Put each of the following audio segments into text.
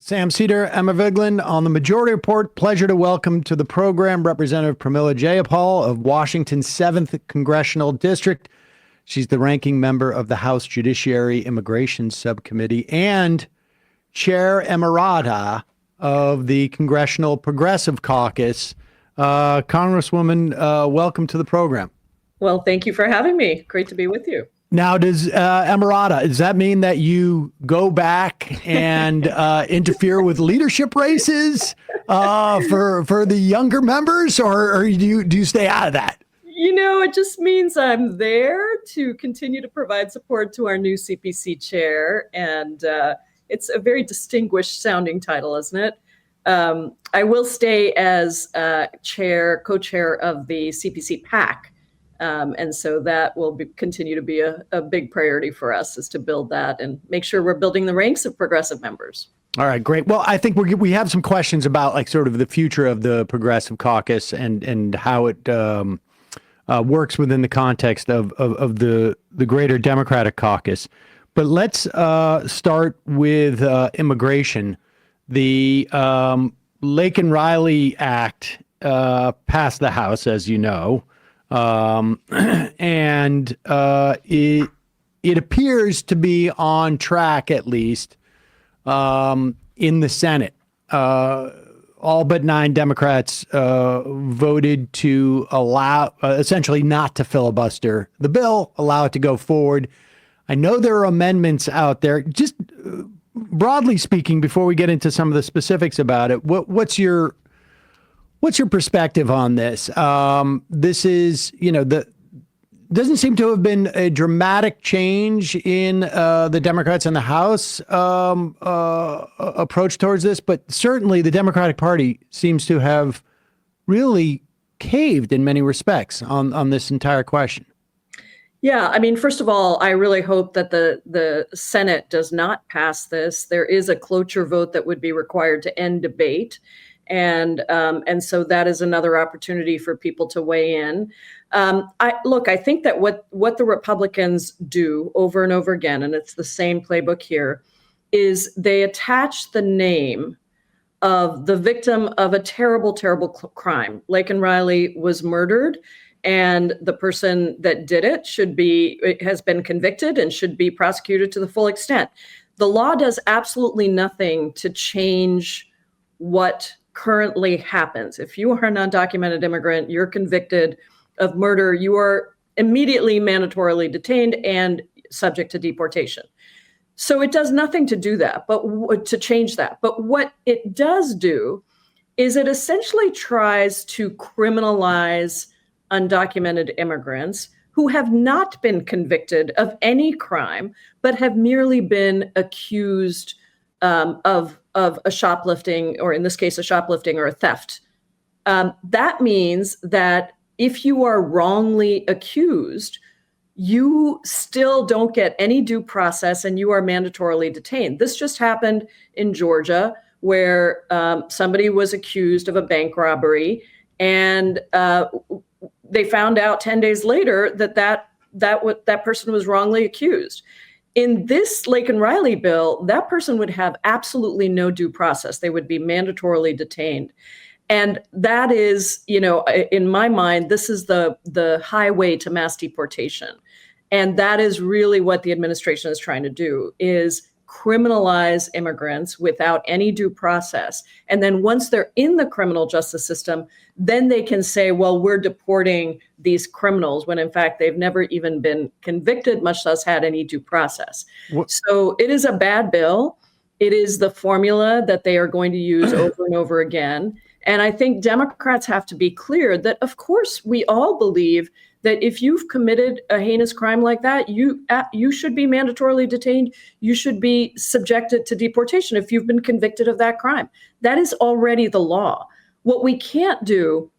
Sam Seder, Emma Vigeland on the Majority Report. Pleasure to welcome to the program Representative Pramila Jayapal of Washington's 7th Congressional District. She's the ranking member of the House Judiciary Immigration Subcommittee and Chair Emerita of the Congressional Progressive Caucus. Congresswoman, welcome to the program. Well, thank you for having me. Great to be with you. Now, does that mean that you go back and interfere with leadership races for the younger members, or do you stay out of that? You know, it just means I'm there to continue to provide support to our new CPC chair, and it's a very distinguished sounding title, isn't it? I will stay as co-chair of the CPC PAC. And so that will continue to be a big priority for us, is to build that and make sure we're building the ranks of progressive members. All right, great. Well, I think we have some questions about like sort of the future of the Progressive Caucus and how it works within the context of the greater Democratic caucus. But let's start with immigration. The Laken Riley Act passed the House, as you know. And it appears to be on track, at least, in the Senate. All but 9 Democrats voted to allow, essentially not to filibuster the bill, allow it to go forward. I know there are amendments out there. Just broadly speaking, before we get into some of the specifics about it, what's your perspective on this? This is, doesn't seem to have been a dramatic change in the Democrats in the House approach towards this, but certainly the Democratic Party seems to have really caved in many respects on this entire question. Yeah, I mean, first of all, I really hope that the Senate does not pass this. There is a cloture vote that would be required to end debate. And so that is another opportunity for people to weigh in. I think that what the Republicans do over and over again, and it's the same playbook here, is they attach the name of the victim of a terrible, terrible crime. Laken Riley was murdered, and the person that did it has been convicted and should be prosecuted to the full extent. The law does absolutely nothing to change what currently happens. If you are an undocumented immigrant, you're convicted of murder, you are immediately mandatorily detained and subject to deportation. So it does nothing to do that, but to change that. But what it does do is it essentially tries to criminalize undocumented immigrants who have not been convicted of any crime, but have merely been accused of a shoplifting, or in this case, a shoplifting or a theft. That means that if you are wrongly accused, you still don't get any due process and you are mandatorily detained. This just happened in Georgia, where somebody was accused of a bank robbery, and they found out 10 days later that person was wrongly accused. In this Laken Riley bill, that person would have absolutely no due process. They would be mandatorily detained. And that is, in my mind, this is the highway to mass deportation. And that is really what the administration is trying to do, is criminalize immigrants without any due process. And then once they're in the criminal justice system, then they can say, well, we're deporting these criminals, when in fact they've never even been convicted, much less had any due process. So it is a bad bill. It is the formula that they are going to use over and over again. And I think Democrats have to be clear that, of course, we all believe that if you've committed a heinous crime like that, you should be mandatorily detained. You should be subjected to deportation if you've been convicted of that crime. That is already the law. What we can't do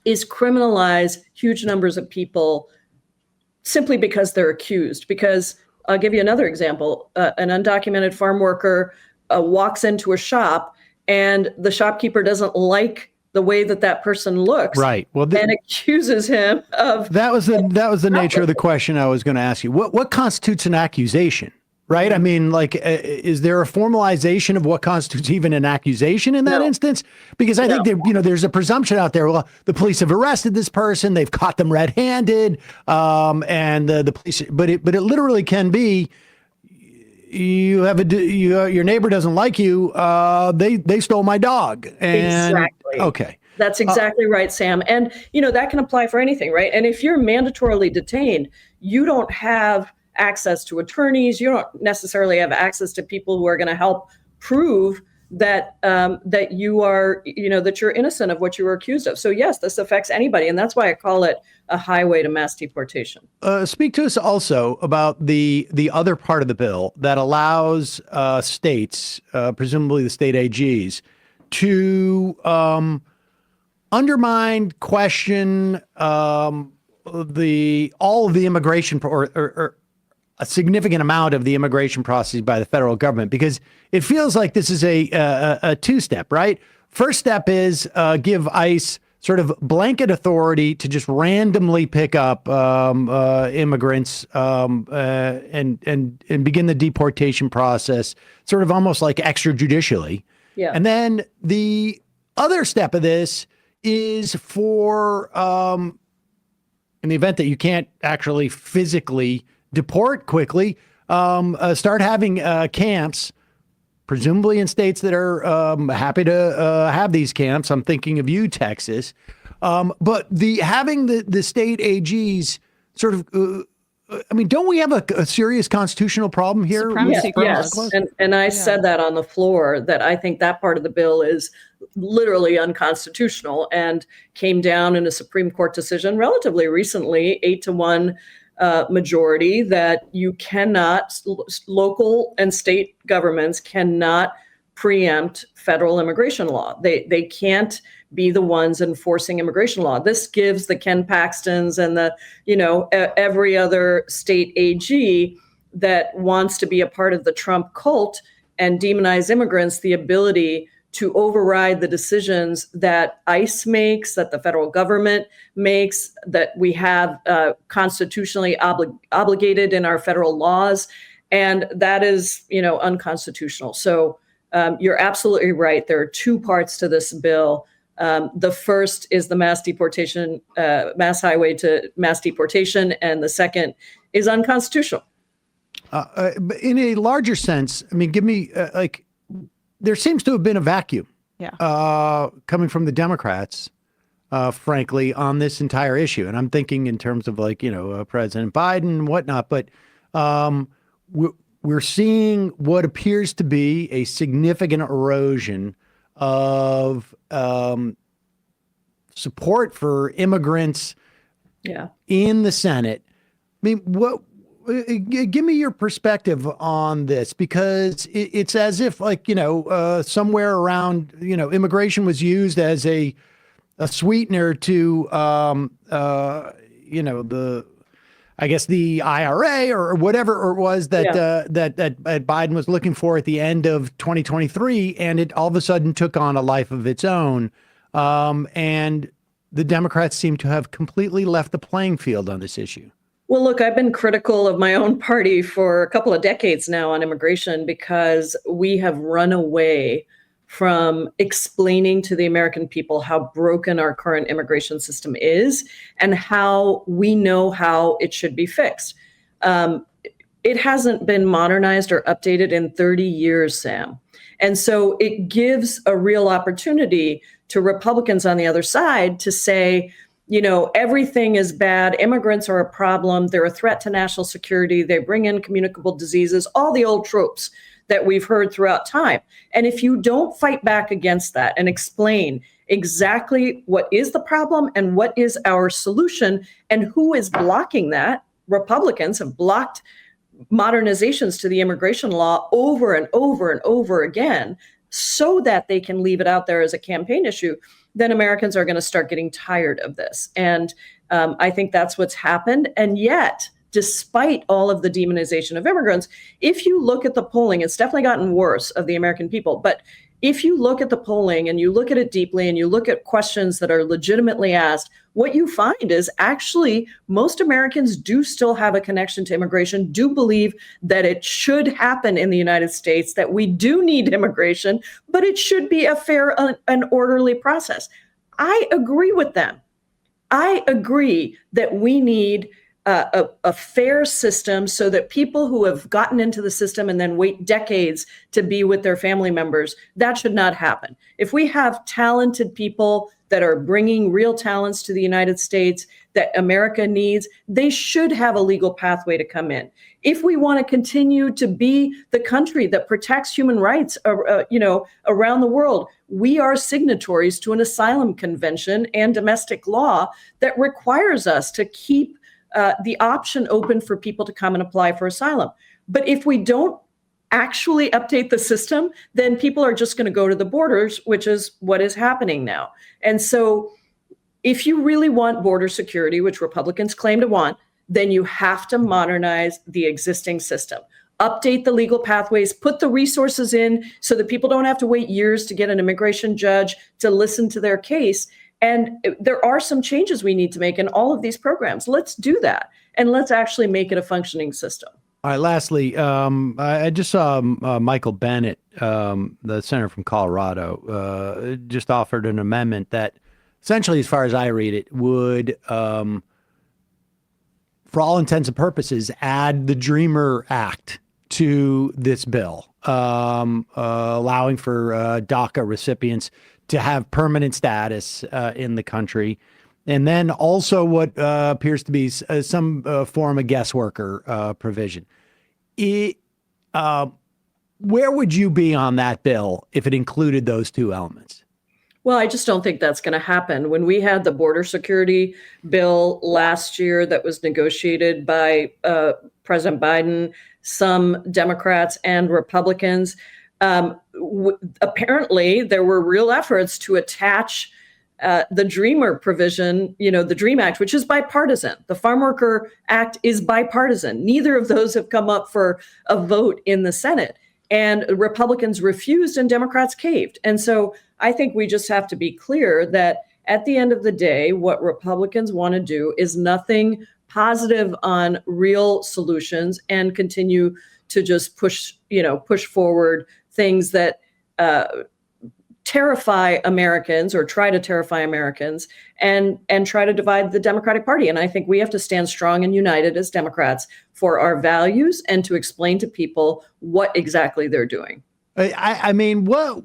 is criminalize huge numbers of people simply because they're accused. Because I'll give you another example. An undocumented farm worker walks into a shop, and the shopkeeper doesn't like the way that person looks, right? Well, and accuses him of that was the nature of the question I was going to ask you. What constitutes an accusation? right? I mean, like, is there a formalization of what constitutes even an accusation in that No. instance? Because I think that, there's a presumption out there. Well, the police have arrested this person, they've caught them red-handed, and the police. But it literally can be. Your neighbor doesn't like you. They stole my dog. And, Exactly. Okay. That's exactly right, Sam. And, that can apply for anything, right? And if you're mandatorily detained, you don't have access to attorneys. You don't necessarily have access to people who are going to help prove that that you are, that you're innocent of what you were accused of. So yes, this affects anybody, and that's why I call it a highway to mass deportation. Speak to us also about the other part of the bill that allows states, presumably the state AGs, to undermine, question all of the immigration or a significant amount of the immigration process by the federal government, because it feels like this is a two-step, right? First step is give ICE sort of blanket authority to just randomly pick up immigrants and begin the deportation process, sort of almost like extrajudicially. Yeah. And then the other step of this is for in the event that you can't actually physically deport quickly, start having camps, presumably in states that are happy to have these camps. I'm thinking of you, Texas. But having the state AGs sort of, don't we have a serious constitutional problem here? Yes. And I said that on the floor, that I think that part of the bill is literally unconstitutional and came down in a Supreme Court decision relatively recently, 8-1 majority, that you cannot, local and state governments cannot preempt federal immigration law. They can't be the ones enforcing immigration law. This gives the Ken Paxtons and the, every other state AG that wants to be a part of the Trump cult and demonize immigrants the ability to override the decisions that ICE makes, that the federal government makes, that we have constitutionally obligated in our federal laws. And that is, unconstitutional. So you're absolutely right. There are two parts to this bill. The first is the mass deportation, mass highway to mass deportation, and the second is unconstitutional. In a larger sense, give me there seems to have been a vacuum coming from the Democrats, frankly, on this entire issue. And I'm thinking in terms of President Biden and whatnot, but we're seeing what appears to be a significant erosion of support for immigrants in the Senate. Give me your perspective on this, because it's as if somewhere around, immigration was used as a sweetener to, the IRA or whatever it was that Biden was looking for at the end of 2023. And it all of a sudden took on a life of its own. And the Democrats seem to have completely left the playing field on this issue. Well, look, I've been critical of my own party for a couple of decades now on immigration, because we have run away from explaining to the American people how broken our current immigration system is and how we know how it should be fixed. It hasn't been modernized or updated in 30 years, Sam. And so it gives a real opportunity to Republicans on the other side to say, everything is bad. Immigrants are a problem. They're a threat to national security. They bring in communicable diseases, all the old tropes that we've heard throughout time. And if you don't fight back against that and explain exactly what is the problem and what is our solution and who is blocking that, Republicans have blocked modernizations to the immigration law over and over and over again so that they can leave it out there as a campaign issue, then Americans are going to start getting tired of this. And I think that's what's happened. And yet despite all of the demonization of immigrants. If you look at the polling, it's definitely gotten worse of the American people. But if you look at the polling and you look at it deeply and you look at questions that are legitimately asked, what you find is actually most Americans do still have a connection to immigration, do believe that it should happen in the United States, that we do need immigration, but it should be a fair and orderly process. I agree with them. I agree that we need a fair system so that people who have gotten into the system and then wait decades to be with their family members, that should not happen. If we have talented people that are bringing real talents to the United States that America needs, they should have a legal pathway to come in. If we want to continue to be the country that protects human rights, around the world, we are signatories to an asylum convention and domestic law that requires us to keep the option open for people to come and apply for asylum. But if we don't actually update the system, then people are just going to go to the borders, which is what is happening now. And so if you really want border security, which Republicans claim to want, then you have to modernize the existing system. Update the legal pathways, put the resources in so that people don't have to wait years to get an immigration judge to listen to their case. And there are some changes we need to make in all of these programs. Let's do that. And let's actually make it a functioning system. All right. Lastly, I just saw Michael Bennet, the senator from Colorado, just offered an amendment that essentially, as far as I read it, would, for all intents and purposes, add the Dreamer Act to this bill, allowing for DACA recipients to have permanent status in the country. And then also what appears to be some form of guest worker provision. Where would you be on that bill if it included those two elements? Well, I just don't think that's going to happen. When we had the border security bill last year that was negotiated by President Biden, some Democrats and Republicans, apparently there were real efforts to attach the Dreamer provision, the DREAM Act, which is bipartisan. The Farm Worker Act is bipartisan. Neither of those have come up for a vote in the Senate. And Republicans refused and Democrats caved. And so I think we just have to be clear that at the end of the day, what Republicans want to do is nothing positive on real solutions and continue to just push forward things that terrify Americans or try to terrify Americans and try to divide the Democratic Party. And I think we have to stand strong and united as Democrats for our values and to explain to people what exactly they're doing. I mean, what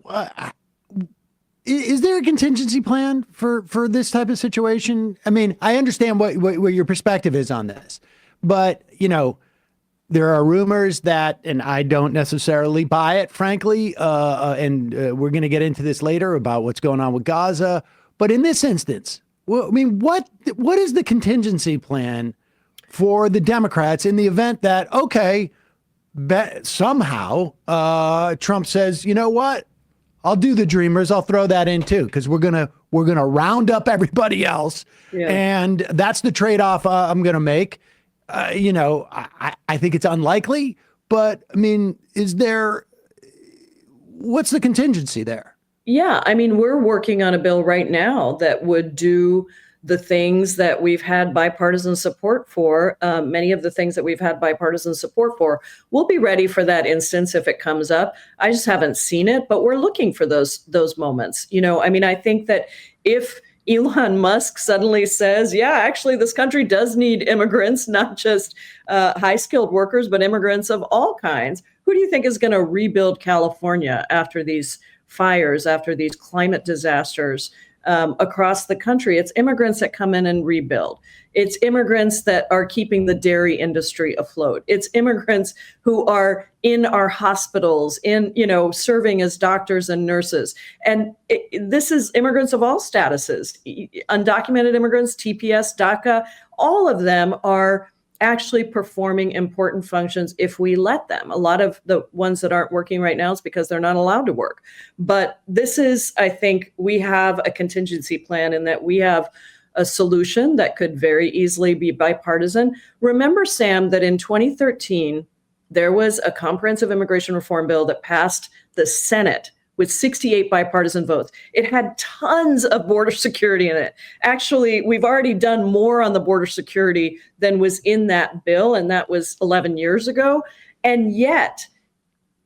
is there a contingency plan for this type of situation? I mean, I understand what your perspective is on this, but there are rumors that, and I don't necessarily buy it, frankly, and we're going to get into this later about what's going on with Gaza. But in this instance, what is the contingency plan for the Democrats in the event that, okay, somehow Trump says, you know what, I'll do the Dreamers, I'll throw that in too, because we're gonna round up everybody else, and that's the trade-off I'm going to make. I think it's unlikely, but I mean, what's the contingency there? Yeah, I mean, we're working on a bill right now that would do the things that we've had bipartisan support for. Many of the things that we've had bipartisan support for. We'll be ready for that instance if it comes up. I just haven't seen it, but we're looking for those moments. I think that if Elon Musk suddenly says, yeah, actually, this country does need immigrants, not just high-skilled workers, but immigrants of all kinds. Who do you think is going to rebuild California after these fires, after these climate disasters across the country? It's immigrants that come in and rebuild. It's immigrants that are keeping the dairy industry afloat. It's immigrants who are in our hospitals, serving as doctors and nurses. And this is immigrants of all statuses, undocumented immigrants, TPS, DACA, all of them are actually performing important functions if we let them. A lot of the ones that aren't working right now is because they're not allowed to work. But this is, I think, we have a contingency plan in that we have a solution that could very easily be bipartisan. Remember, Sam, that in 2013, there was a comprehensive immigration reform bill that passed the Senate with 68 bipartisan votes. It had tons of border security in it. Actually, we've already done more on the border security than was in that bill, and that was 11 years ago. And yet,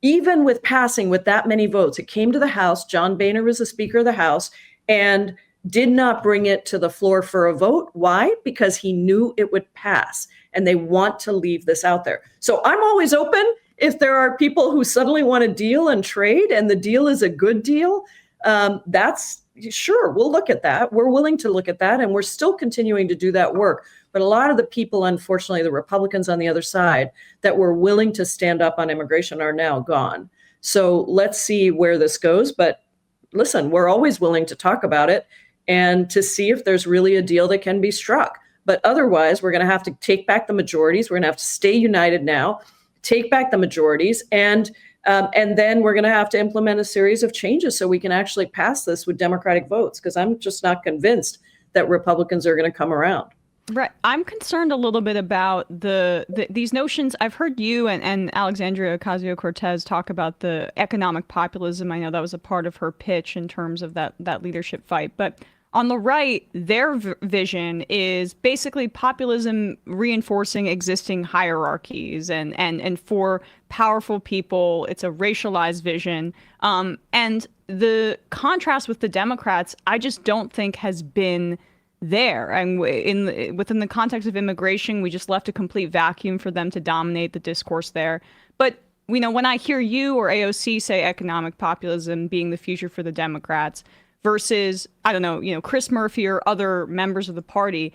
even with passing with that many votes, it came to the House. John Boehner was the Speaker of the House and did not bring it to the floor for a vote. Why? Because he knew it would pass, and they want to leave this out there. So I'm always open. If there are people who suddenly want to deal and trade and the deal is a good deal, that's sure, we'll look at that. We're willing to look at that, and we're still continuing to do that work. But a lot of the people, unfortunately, the Republicans on the other side that were willing to stand up on immigration are now gone. So let's see where this goes. But listen, we're always willing to talk about it and to see if there's really a deal that can be struck. But otherwise, we're going to have to take back the majorities. We're going to have to stay united now, take back the majorities, and then we're going to have to implement a series of changes so we can actually pass this with Democratic votes, because I'm just not convinced that Republicans are going to come around. Right. I'm concerned a little bit about these notions. I've heard you and Alexandria Ocasio-Cortez talk about the economic populism. I know that was a part of her pitch in terms of that leadership fight. But on the right, their vision is basically populism reinforcing existing hierarchies, and for powerful people, it's a racialized vision. And the contrast with the Democrats, I just don't think has been there. And within the context of immigration, we just left a complete vacuum for them to dominate the discourse there. But when I hear you or AOC say economic populism being the future for the Democrats, versus, I don't know, Chris Murphy or other members of the party,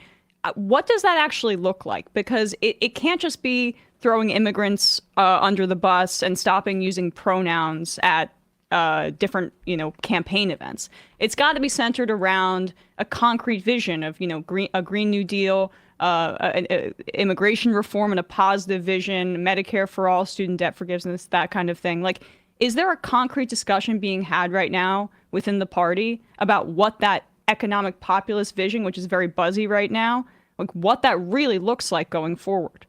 what does that actually look like? Because it can't just be throwing immigrants under the bus and stopping using pronouns at different, campaign events. It's got to be centered around a concrete vision of, a Green New Deal, immigration reform and a positive vision, Medicare for all, student debt forgiveness, that kind of thing. Like, is there a concrete discussion being had right now within the party about what that economic populist vision, which is very buzzy right now, like what that really looks like going forward?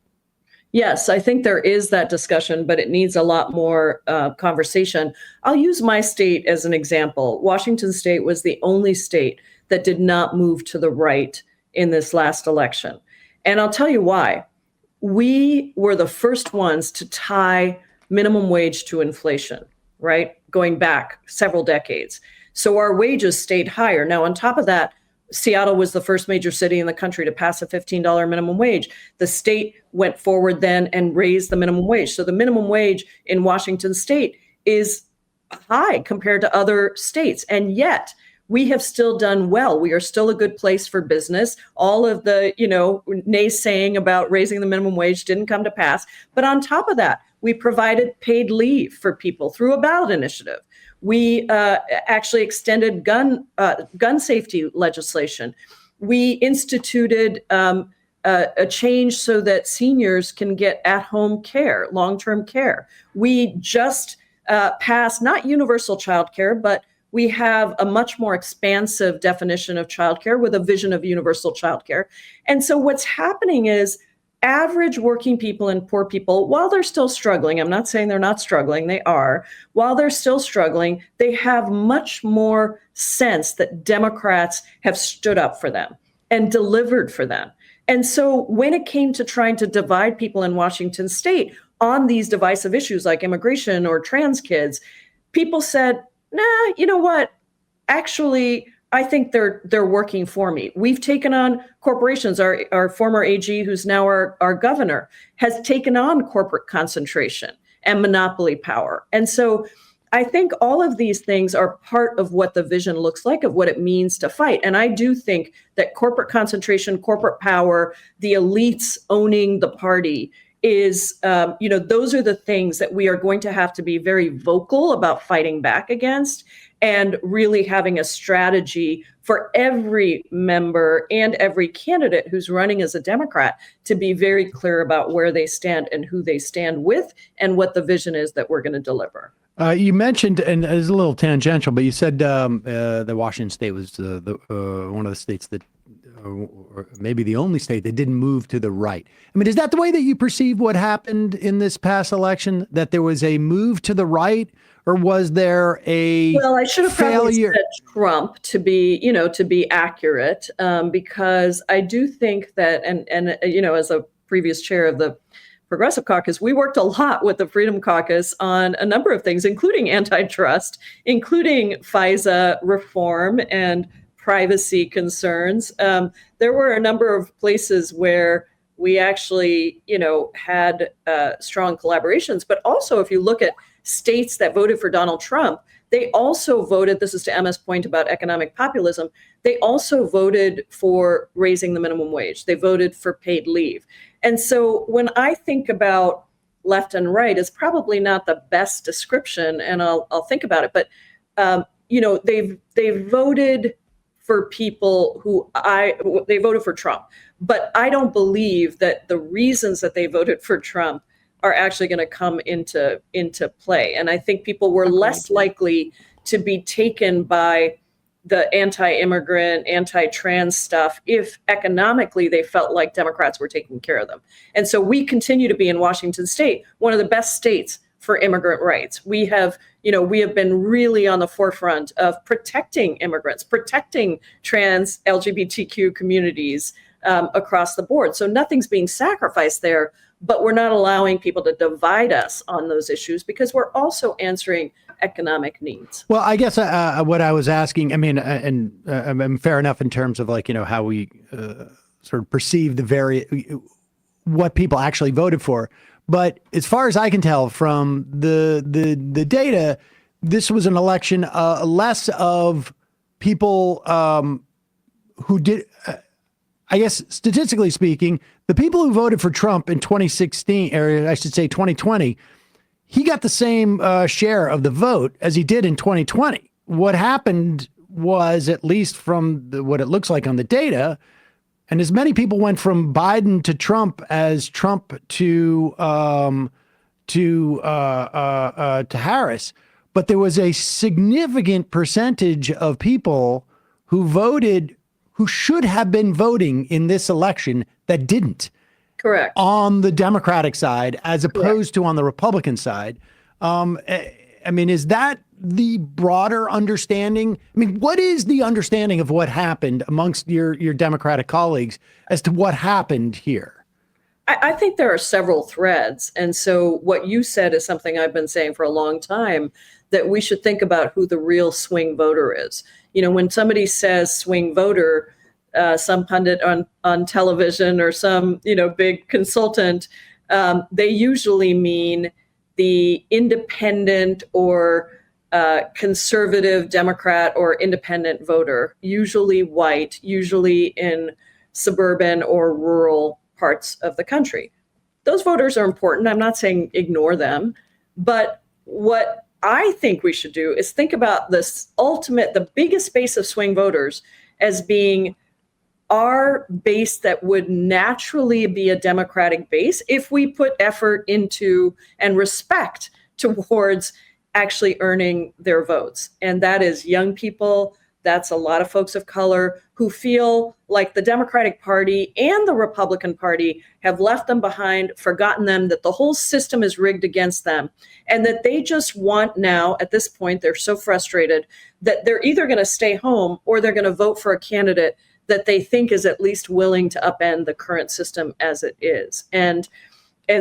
Yes, I think there is that discussion, but it needs a lot more conversation. I'll use my state as an example. Washington State was the only state that did not move to the right in this last election. And I'll tell you why. We were the first ones to tie minimum wage to inflation, right? Going back several decades. So our wages stayed higher. Now, on top of that, Seattle was the first major city in the country to pass a $15 minimum wage. The state went forward then and raised the minimum wage. So the minimum wage in Washington State is high compared to other states. And yet we have still done well. We are still a good place for business. All of the, naysaying about raising the minimum wage didn't come to pass. But on top of that, we provided paid leave for people through a ballot initiative. We actually extended gun safety legislation. We instituted a change so that seniors can get at-home care, long-term care. We just passed not universal child care, but we have a much more expansive definition of childcare with a vision of universal childcare. And so what's happening is average working people and poor people, while they're still struggling, I'm not saying they're not struggling, they are, while they're still struggling, they have much more sense that Democrats have stood up for them and delivered for them. And so when it came to trying to divide people in Washington State on these divisive issues like immigration or trans kids, people said, nah, you know what? Actually, I think they're working for me. We've taken on corporations. Our former AG, who's now our governor, has taken on corporate concentration and monopoly power. And so I think all of these things are part of what the vision looks like, of what it means to fight. And I do think that corporate concentration, corporate power, the elites owning the party is, those are the things that we are going to have to be very vocal about fighting back against, and really having a strategy for every member and every candidate who's running as a Democrat to be very clear about where they stand and who they stand with and what the vision is that we're going to deliver. You mentioned, and it's a little tangential, but you said that Washington State was one of the states that or maybe the only state that didn't move to the right. I mean, is that the way that you perceive what happened in this past election? That there was a move to the right, or was there a Well, I should have probably failure? said Trump to be accurate, because I do think that, and as a previous chair of the Progressive Caucus, we worked a lot with the Freedom Caucus on a number of things, including antitrust, including FISA reform and privacy concerns. There were a number of places where we actually, had strong collaborations. But also, if you look at states that voted for Donald Trump, they also voted, this is to Emma's point about economic populism, they also voted for raising the minimum wage. They voted for paid leave. And so when I think about left and right, it's probably not the best description, and I'll think about it. But they've voted for people they voted for Trump. But I don't believe that the reasons that they voted for Trump are actually going to come into play. And I think people were less likely to be taken by the anti-immigrant, anti-trans stuff if economically they felt like Democrats were taking care of them. And so we continue to be in Washington State, one of the best states for immigrant rights. We have been really on the forefront of protecting immigrants, protecting trans LGBTQ communities across the board. So nothing's being sacrificed there, but we're not allowing people to divide us on those issues because we're also answering economic needs. Well, I guess what I was asking, I mean, and fair enough in terms of how we sort of perceive what people actually voted for. But as far as I can tell from the data, this was an election less of people who did. I guess statistically speaking, the people who voted for Trump in 2016, or I should say 2020, he got the same share of the vote as he did in 2020. What happened was, at least from what it looks like on the data, and as many people went from Biden to Trump as Trump to Harris, but there was a significant percentage of people who voted, who should have been voting in this election, that didn't. Correct. On the Democratic side, as opposed to on the Republican side. I mean, is that the broader understanding? I mean, what is the understanding of what happened amongst your Democratic colleagues as to what happened here? I think there are several threads. And so what you said is something I've been saying for a long time, that we should think about who the real swing voter is. When somebody says swing voter, some pundit on television or some, big consultant, they usually mean the independent or conservative Democrat or independent voter, usually white, usually in suburban or rural parts of the country. Those voters are important. I'm not saying ignore them, but what I think we should do is think about the biggest base of swing voters as being our base that would naturally be a Democratic base if we put effort into and respect towards actually earning their votes. And that is young people. That's a lot of folks of color who feel like the Democratic Party and the Republican Party have left them behind, forgotten them, that the whole system is rigged against them, and that they just want now, at this point, they're so frustrated that they're either going to stay home or they're going to vote for a candidate that they think is at least willing to upend the current system as it is. And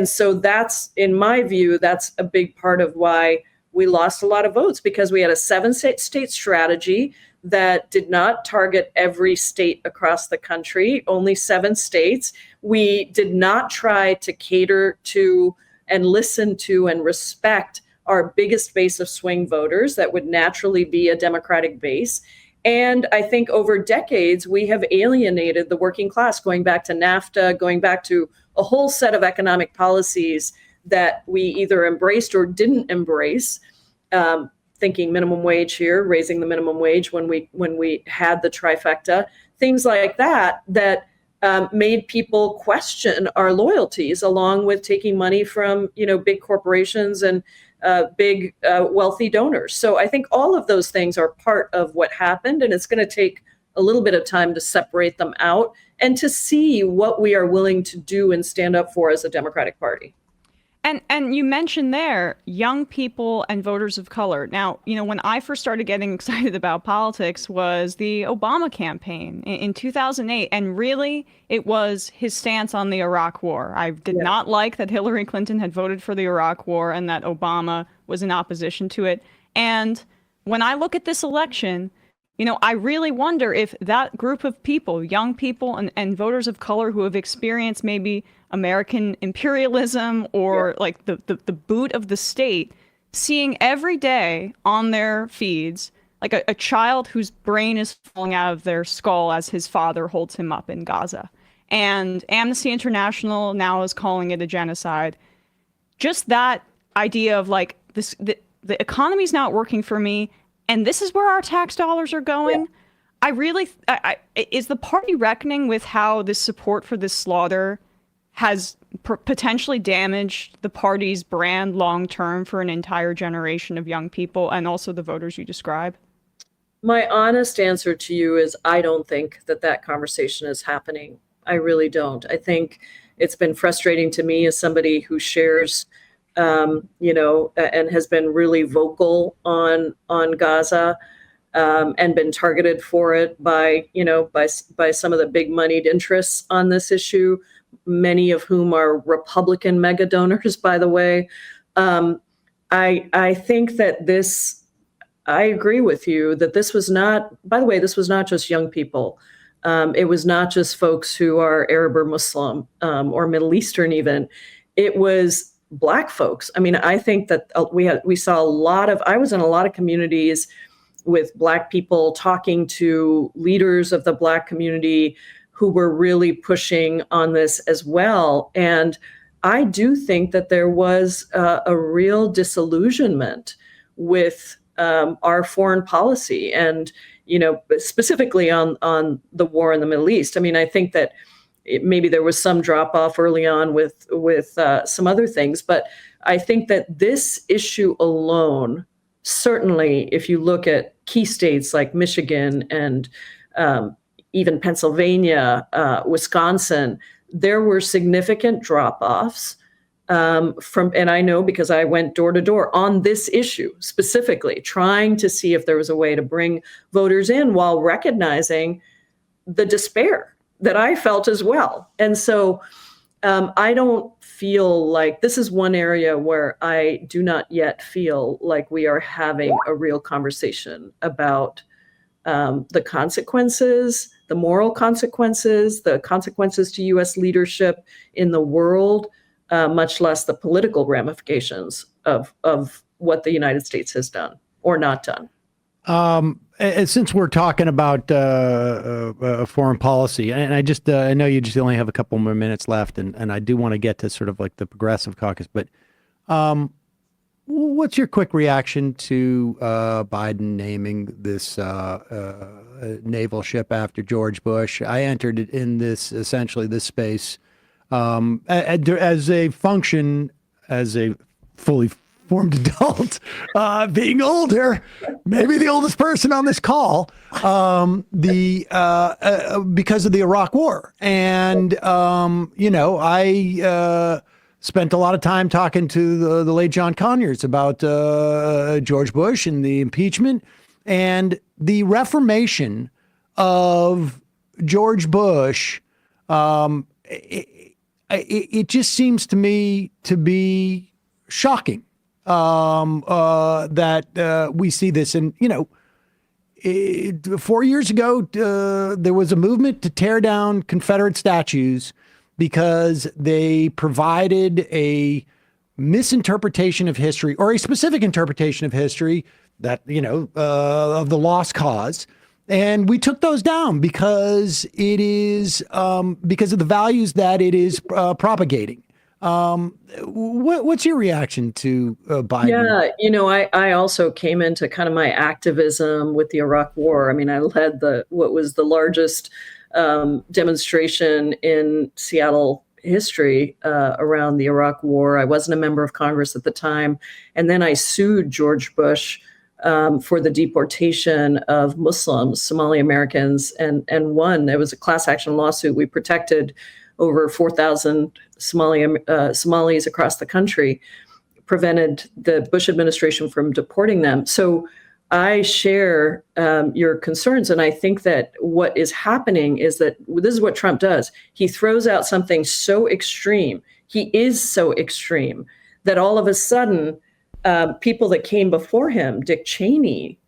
so that's, in my view, that's a big part of why we lost a lot of votes, because we had a 7-state strategy that did not target every state across the country, only 7 states. We did not try to cater to and listen to and respect our biggest base of swing voters that would naturally be a Democratic base. And I think over decades, we have alienated the working class, going back to NAFTA, going back to a whole set of economic policies that we either embraced or didn't embrace. Thinking minimum wage here, raising the minimum wage when we had the trifecta, things like that made people question our loyalties, along with taking money from big corporations and big wealthy donors. So I think all of those things are part of what happened, and it's going to take a little bit of time to separate them out and to see what we are willing to do and stand up for as a Democratic Party. And you mentioned there young people and voters of color. Now, when I first started getting excited about politics was the Obama campaign in 2008. And really, it was his stance on the Iraq War. I did not like that Hillary Clinton had voted for the Iraq War and that Obama was in opposition to it. And when I look at this election, I really wonder if that group of people, young people and voters of color who have experienced maybe American imperialism or like the boot of the state, seeing every day on their feeds, like a child whose brain is falling out of their skull as his father holds him up in Gaza. And Amnesty International now is calling it a genocide. Just that idea of like this, the economy's not working for me, and this is where our tax dollars are going. Yeah. Is the party reckoning with how this support for this slaughter has potentially damaged the party's brand long term for an entire generation of young people and also the voters you describe? My honest answer to you is I don't think that conversation is happening. I really don't. I think it's been frustrating to me as somebody who shares and has been really vocal on Gaza, and been targeted for it by some of the big moneyed interests on this issue, many of whom are Republican mega donors, by the way. I think that I agree with you that this was not just young people. It was not just folks who are Arab or Muslim, or Middle Eastern even. It was Black folks. I mean, I think that we saw I was in a lot of communities with Black people talking to leaders of the Black community who were really pushing on this as well. And I do think that there was a real disillusionment with our foreign policy and, specifically on the war in the Middle East. I mean, I think that maybe there was some drop off early on with some other things, but I think that this issue alone, certainly if you look at key states like Michigan and even Pennsylvania, Wisconsin, there were significant drop offs and I know because I went door to door on this issue specifically, trying to see if there was a way to bring voters in while recognizing the despair that I felt as well. And so I don't feel like this is one area where I do not yet feel like we are having a real conversation about the consequences, the moral consequences, the consequences to U.S. leadership in the world, much less the political ramifications of what the United States has done or not done. And since we're talking about foreign policy, and I know you just only have a couple more minutes left, and I do want to get to sort of like the Progressive Caucus, but what's your quick reaction to Biden naming this naval ship after George Bush? I entered it in this space as a function, as a fully formed adult, being older, maybe the oldest person on this call, because of the Iraq War. And, I spent a lot of time talking to the late John Conyers about George Bush and the impeachment and the reformation of George Bush. It just seems to me to be shocking. That we see this. And, 4 years ago, there was a movement to tear down Confederate statues because they provided a misinterpretation of history or a specific interpretation of history that, of the lost cause. And we took those down because it is because of the values that it is propagating. What's your reaction to Biden? Yeah, I also came into kind of my activism with the Iraq War. I mean, I led what was the largest demonstration in Seattle history around the Iraq War. I wasn't a member of Congress at the time. And then I sued George Bush for the deportation of Muslims, Somali Americans, and there was a class action lawsuit. We protected over 4,000 Somalis across the country, prevented the Bush administration from deporting them. So I share your concerns, and I think that what is happening is that this is what Trump does. He throws out something so extreme. He is so extreme that all of a sudden, people that came before him, Dick Cheney,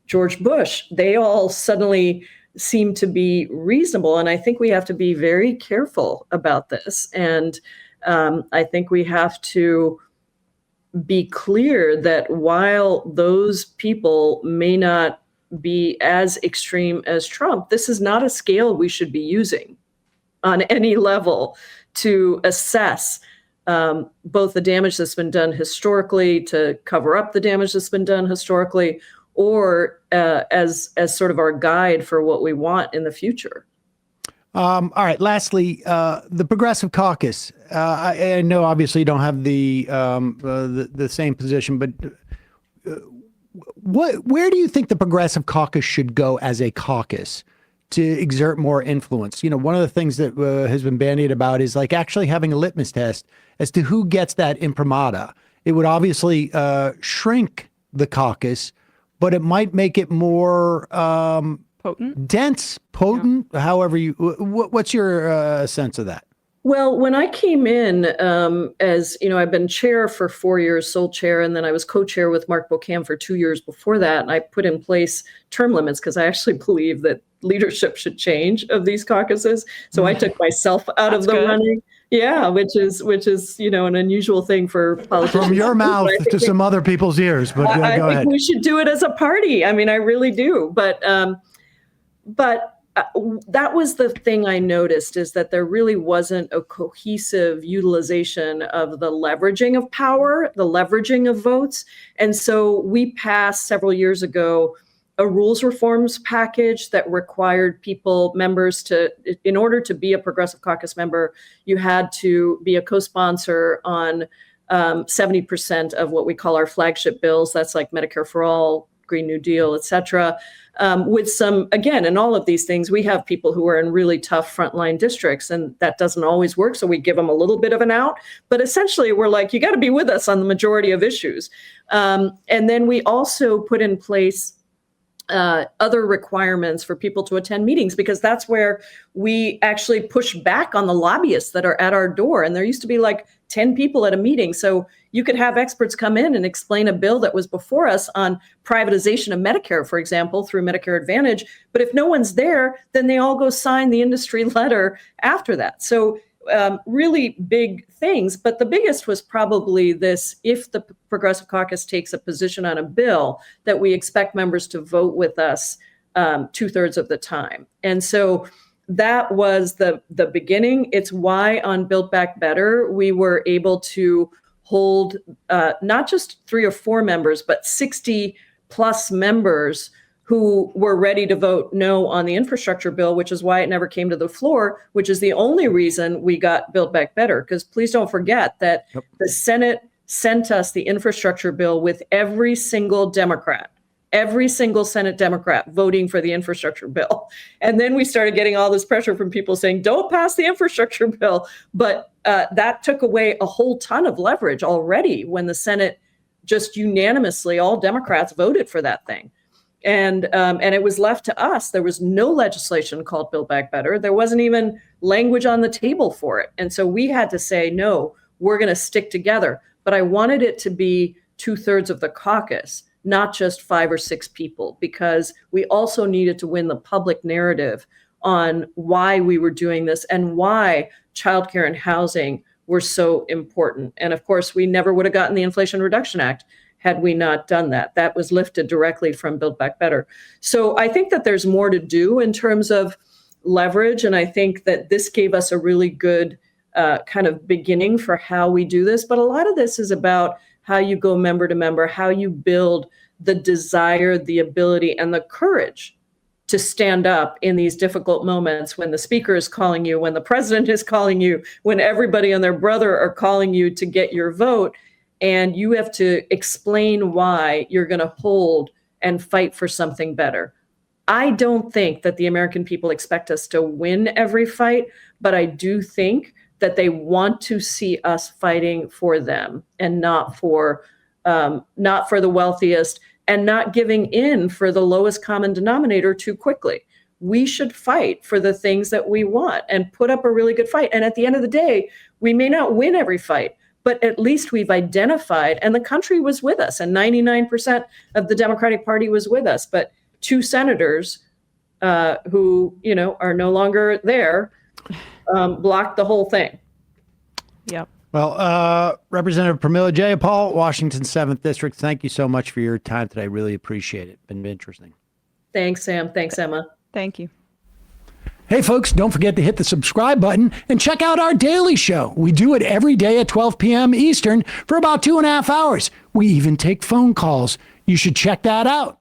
George Bush, they all suddenly seem to be reasonable. And I think we have to be very careful about this. And I think we have to be clear that while those people may not be as extreme as Trump, this is not a scale we should be using on any level to assess both the damage that's been done historically, to cover up the damage that's been done historically, or as sort of our guide for what we want in the future. All right. Lastly, the Progressive Caucus. I know obviously you don't have the same position, but where do you think the Progressive Caucus should go as a caucus to exert more influence? You know, one of the things that has been bandied about is like actually having a litmus test as to who gets that imprimatur. It would obviously shrink the caucus, but it might make it more potent, however you, what's your sense of that? Well, when I came in, as you know, I've been chair for 4 years, sole chair, and then I was co-chair with Mark Bocam for 2 years before that. And I put in place term limits because I actually believe that leadership should change of these caucuses. So I took myself out of the running. Yeah, which is you know, an unusual thing for politicians. From your mouth to some other people's ears, but go ahead. I think we should do it as a party. I mean, I really do. But that was the thing I noticed, is that there really wasn't a cohesive utilization of the leveraging of power, the leveraging of votes. And so we passed several years ago a rules reforms package that required members to, in order to be a Progressive Caucus member, you had to be a co-sponsor on 70% of what we call our flagship bills. That's like Medicare for All, Green New Deal, et cetera. With some, again, in all of these things, we have people who are in really tough frontline districts, and that doesn't always work. So we give them a little bit of an out. But essentially, we're like, you got to be with us on the majority of issues. And then we also put in place other requirements for people to attend meetings, because that's where we actually push back on the lobbyists that are at our door. And there used to be like 10 people at a meeting. So you could have experts come in and explain a bill that was before us on privatization of Medicare, for example, through Medicare Advantage. But if no one's there, then they all go sign the industry letter after that. So really big things. But the biggest was probably this: if the Progressive Caucus takes a position on a bill, that we expect members to vote with us 2/3 of the time. And so that was the beginning. It's why on Build Back Better, we were able to hold not just 3 or 4 members, but 60 plus members who were ready to vote no on the infrastructure bill, which is why it never came to the floor, which is the only reason we got Build Back Better. Because please don't forget that the Senate sent us the infrastructure bill with every single Senate Democrat voting for the infrastructure bill. And then we started getting all this pressure from people saying, don't pass the infrastructure bill. But that took away a whole ton of leverage already when the Senate just unanimously, all Democrats voted for that thing. And it was left to us. There was no legislation called Build Back Better. There wasn't even language on the table for it. And so we had to say, no, we're going to stick together. But I wanted it to be 2/3 of the caucus, not just 5 or 6 people, because we also needed to win the public narrative on why we were doing this and why childcare and housing were so important. And of course, we never would have gotten the Inflation Reduction Act had we not done that. That was lifted directly from Build Back Better. So I think that there's more to do in terms of leverage. And I think that this gave us a really good kind of beginning for how we do this. But a lot of this is about how you go member to member, how you build the desire, the ability, and the courage to stand up in these difficult moments when the speaker is calling you, when the president is calling you, when everybody and their brother are calling you to get your vote. and you have to explain why you're going to hold and fight for something better. I don't think that the American people expect us to win every fight, but I do think that they want to see us fighting for them and not for the wealthiest, and not giving in for the lowest common denominator too quickly. We should fight for the things that we want and put up a really good fight. And at the end of the day, we may not win every fight, but at least we've identified, and the country was with us, and 99% of the Democratic Party was with us. But two senators who, are no longer there blocked the whole thing. Yep. Well, Representative Pramila Jayapal, Washington 7th District, thank you so much for your time today. Really appreciate it. Been interesting. Thanks, Sam. Thanks, Emma. Thank you. Hey, folks, don't forget to hit the subscribe button and check out our daily show. We do it every day at 12 p.m. Eastern for about 2.5 hours. We even take phone calls. You should check that out.